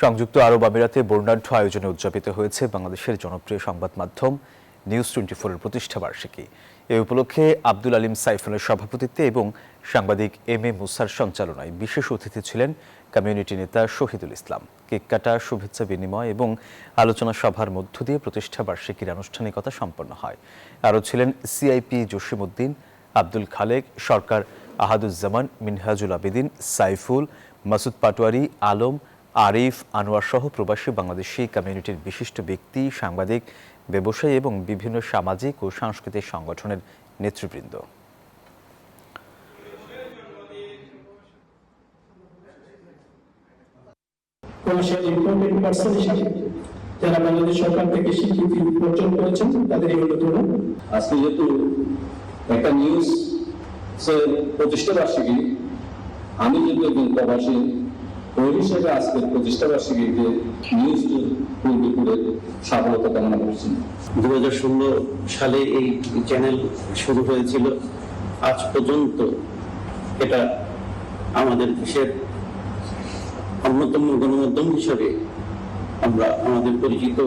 সংযুক্ত আরব আমিরাতে বর্ণাঢ্য আয়োজনে উদযাপিত হয়েছে বাংলাদেশের জনপ্রিয় সংবাদ মাধ্যম নিউজ 24 এর প্রতিষ্ঠা বার্ষিকী। এ উপলক্ষে আব্দুল আলিম সাইফুলের সভাপতিত্বে এবং সাংবাদিক এম এ মুসার সঞ্চালনায় বিশেষ অতিথি ছিলেন কমিউনিটি নেতা শহীদুল ইসলাম। কেক কাটা, শুভেচ্ছা বিনিময় এবং আলোচনা সভার মধ্য দিয়ে প্রতিষ্ঠা বার্ষিকীর আনুষ্ঠানিকতা সম্পন্ন হয়। আরও ছিলেন সিআইপি জসিমউদ্দিন, আব্দুল খালেক, সরকার আহাদুজ্জামান, মিনহাজুল আবেদিন, সাইফুল, মাসুদ পাটোয়ারি, আলম, আরিফ, আনোয়ার সহ প্রবাসী বাংলাদেশি কমিউনিটির বিশিষ্ট ব্যক্তি, সাংবাদিক, ব্যবসায়ী এবং বিভিন্ন সামাজিক ও সাংস্কৃতিক সংগঠনের নেতৃবৃন্দ। যারা বাংলাদেশ সরকার থেকে স্বীকৃতি অর্জন করেছেন তাদের এই হলো আজকে যেহেতু একটা নিউজ প্রতিষ্ঠা বার্ষিকী, আমি যেহেতু একজন প্রবাসী ওই হিসেবে আজকের প্রতিষ্ঠা বার্ষিকীতে নিউজ 24 সফলতা কামনা করছি। 2016 সালে এই চ্যানেল শুরু হয়েছিল। আজ পর্যন্ত এটা আমাদের দেশের অন্যতম গণমাধ্যম হিসেবে আমরা আমাদের পরিচিত